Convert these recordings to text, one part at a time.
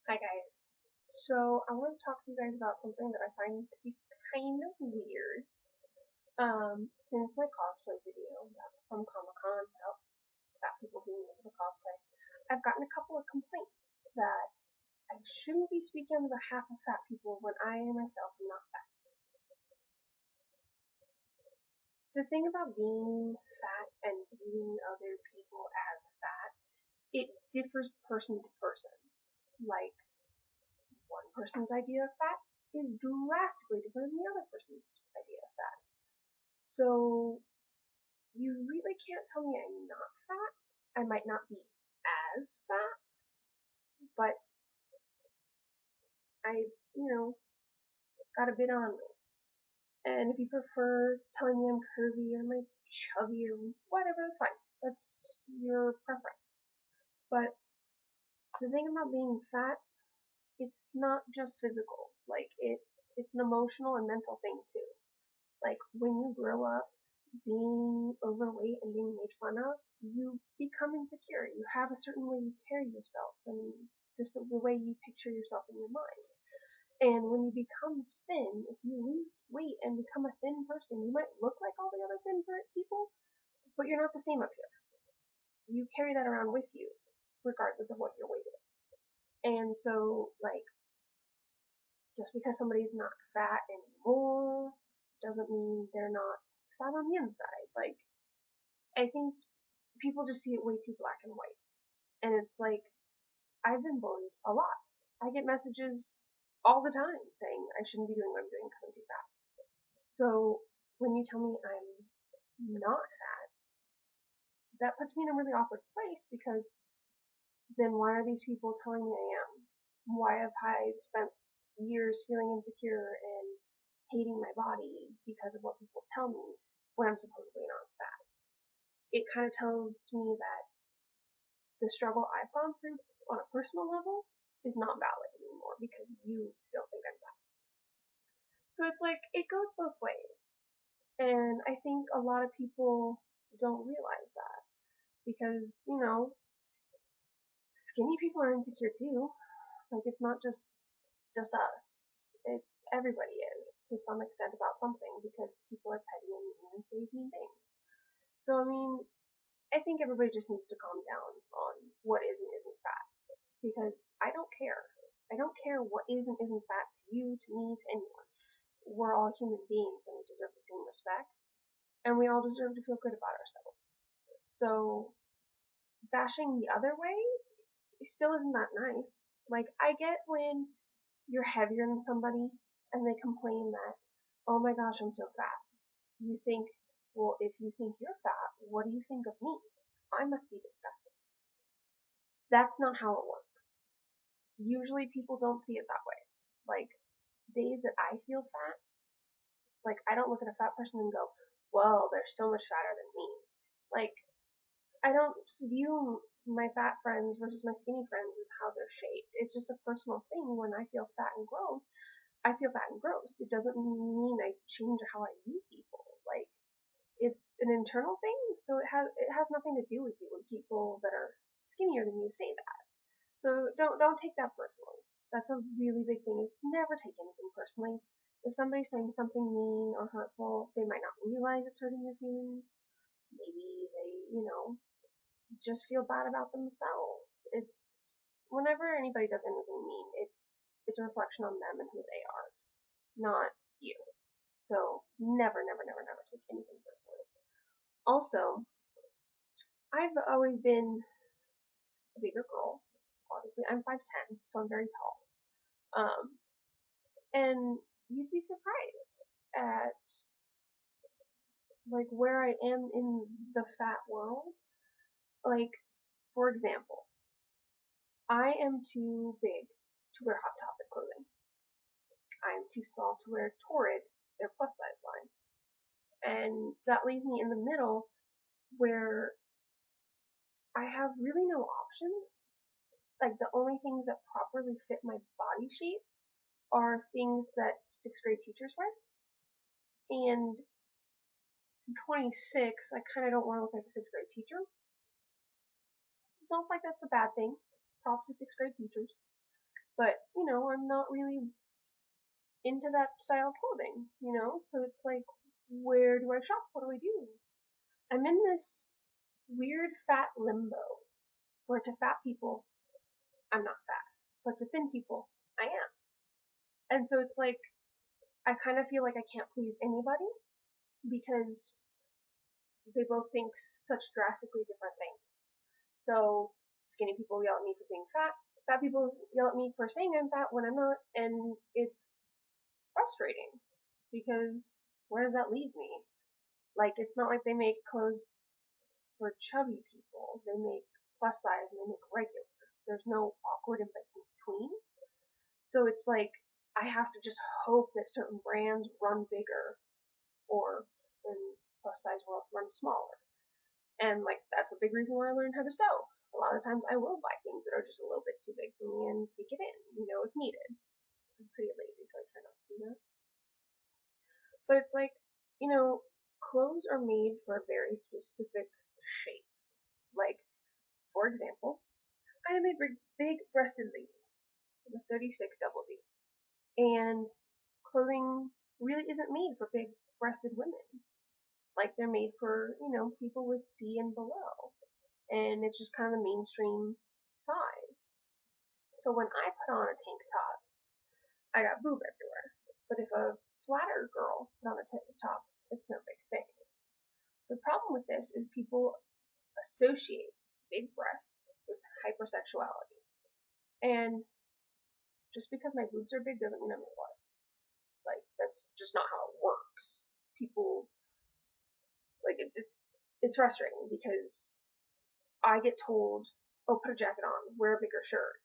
Hi guys. So I want to talk to you guys about something that I find to be kind of weird. Since my cosplay video from Comic Con about fat people being able to cosplay, I've gotten a couple of complaints that I shouldn't be speaking on behalf of fat people when I myself am not fat. The thing about being fat and viewing other people as fat, it differs person to person. Like, one person's idea of fat is drastically different than the other person's idea of fat. So you really can't tell me I'm not fat. I might not be as fat, but I got a bit on me. And if you prefer telling me I'm curvy or I'm chubby or whatever, that's fine. That's your preference. But the thing about being fat, it's not just physical. It's an emotional and mental thing too. Like when you grow up being overweight and being made fun of, you become insecure. You have a certain way you carry yourself and just the way you picture yourself in your mind. And when you become thin, if you lose weight and become a thin person, you might look like all the other thin people, but you're not the same up here. You carry that around with you, regardless of what your weight is. And so, just because somebody's not fat anymore doesn't mean they're not fat on the inside. I think people just see it way too black and white. And it's like, I've been bullied a lot. I get messages all the time saying I shouldn't be doing what I'm doing because I'm too fat. So when you tell me I'm not fat, that puts me in a really awkward place because then why are these people telling me I am? Why have I spent years feeling insecure and hating my body because of what people tell me when I'm supposedly not fat? It kind of tells me that the struggle I've gone through on a personal level is not valid anymore because you don't think I'm fat. So it's like, it goes both ways. And I think a lot of people don't realize that because, skinny people are insecure too. Like, it's not just us. It's everybody is to some extent about something because people are petty and mean and say mean things. So, I mean, I think everybody just needs to calm down on what is and isn't fat because I don't care. I don't care what is and isn't fat to you, to me, to anyone. We're all human beings and we deserve the same respect and we all deserve to feel good about ourselves. So, bashing the other way still isn't that nice. Like, I get when you're heavier than somebody and they complain that, oh my gosh, I'm so fat. You think, well, if you think you're fat, what do you think of me? I must be disgusting. That's not how it works. Usually people don't see it that way. Like, days that I feel fat, like, I don't look at a fat person and go, well, they're so much fatter than me. Like, I don't view my fat friends versus my skinny friends as how they're shaped. It's just a personal thing. When I feel fat and gross, I feel fat and gross. It doesn't mean I change how I view people. Like, it's an internal thing, so it has nothing to do with you when people that are skinnier than you say that. So don't take that personally. That's a really big thing. Is never take anything personally. If somebody's saying something mean or hurtful, they might not realize it's hurting your feelings. Maybe they just feel bad about themselves. It's whenever anybody does anything mean, it's a reflection on them and who they are, not you. So never, never, never, never take anything personally. Also, I've always been a bigger girl. Obviously, I'm 5'10", so I'm very tall. And you'd be surprised at like where I am in the fat world. Like, for example, I am too big to wear Hot Topic clothing. I am too small to wear Torrid, their plus size line. And that leaves me in the middle where I have really no options. Like, the only things that properly fit my body shape are things that sixth grade teachers wear. And I'm 26, I kind of don't want to look like a sixth grade teacher. Don't like that's a bad thing. Props to sixth grade teachers. but I'm not really into that style of clothing, so it's like, where do I shop? What do I do? I'm in this weird fat limbo where to fat people, I'm not fat, but to thin people, I am. And so it's like, I kind of feel like I can't please anybody because they both think such drastically different things. So skinny people yell at me for being fat. Fat people yell at me for saying I'm fat when I'm not, and it's frustrating because where does that leave me? Like, it's not like they make clothes for chubby people. They make plus size and they make regular. There's no awkward in between. So it's like, I have to just hope that certain brands run bigger, or in plus size world run smaller. And like, that's a big reason why I learned how to sew. A lot of times I will buy things that are just a little bit too big for me and take it in, if needed. I'm pretty lazy, so I try not to do that. But it's like, clothes are made for a very specific shape. Like, for example, I am a big breasted lady with a 36 double D. And clothing really isn't made for big breasted women. Like, they're made for, people with C and below. And it's just kind of the mainstream size. So when I put on a tank top, I got boob everywhere. But if a flatter girl put on a tank top, it's no big thing. The problem with this is people associate big breasts with hypersexuality. And just because my boobs are big doesn't mean I'm a slut. Like, that's just not how it works. People, like, it's frustrating because I get told, oh, put a jacket on, wear a bigger shirt.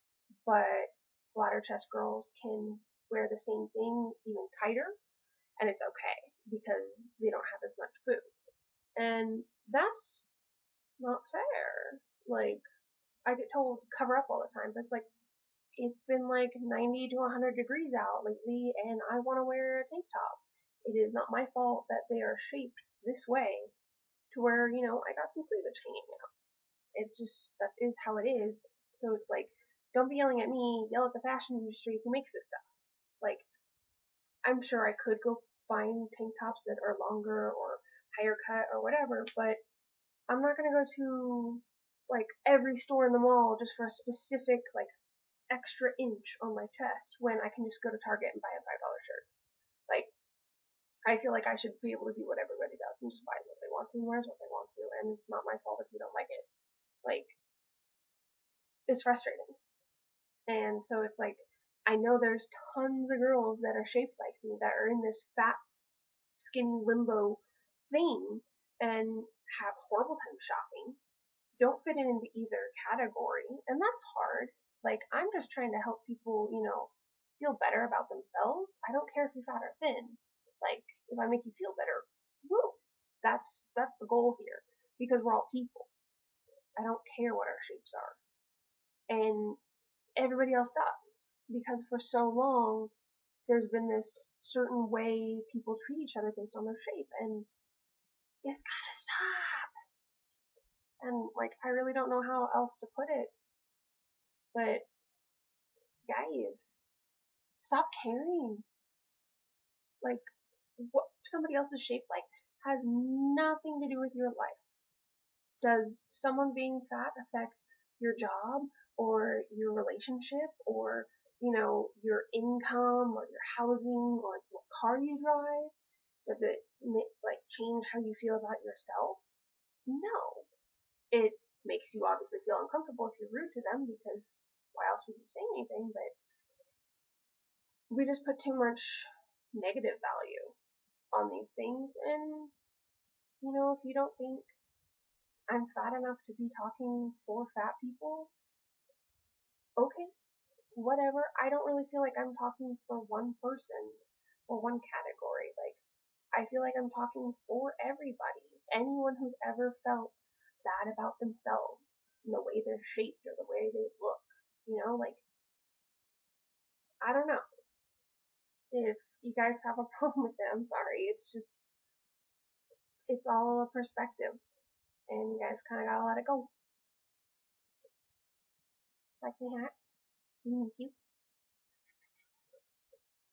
But flatter chest girls can wear the same thing even tighter, and it's okay because they don't have as much boob. And that's not fair. Like, I get told to cover up all the time, but it's like, it's been like 90 to 100 degrees out lately, and I want to wear a tank top. It is not my fault that they are shaped this way to where, I got some cleavage hanging out. It's just, that is how it is. So it's like, don't be yelling at me, yell at the fashion industry who makes this stuff. Like, I'm sure I could go find tank tops that are longer or higher cut or whatever, but I'm not gonna go to, like, every store in the mall just for a specific, like, extra inch on my chest when I can just go to Target and buy a $5 shirt. Like, I feel like I should be able to do what everybody does and just buys what they want to and wears what they want to, and it's not my fault if you don't like it. Like, it's frustrating. And so it's like, I know there's tons of girls that are shaped like me that are in this fat, skinny limbo thing and have horrible time shopping, don't fit into either category, and that's hard. Like, I'm just trying to help people, feel better about themselves. I don't care if you're fat or thin. Like, if I make you feel better, woo! That's the goal here, because we're all people. I don't care what our shapes are. And everybody else does. Because for so long, there's been this certain way people treat each other based on their shape, and it's gotta stop. And, like, I really don't know how else to put it, but guys, stop caring. Like, what somebody else is shaped like has nothing to do with your life. Does someone being fat affect your job or your relationship or, your income or your housing or what car you drive? Does it, like, change how you feel about yourself? No. It makes you obviously feel uncomfortable if you're rude to them, because why else would you say anything? But we just put too much negative value on these things, and if you don't think I'm fat enough to be talking for fat people, okay, whatever. I don't really feel like I'm talking for one person or one category. Like, I feel like I'm talking for everybody. Anyone who's ever felt bad about themselves and the way they're shaped or the way they look, like, I don't know. If you guys have a problem with it, I'm sorry. It's just, it's all a perspective, and you guys kind of gotta let it go. Like me, hat. Thank you.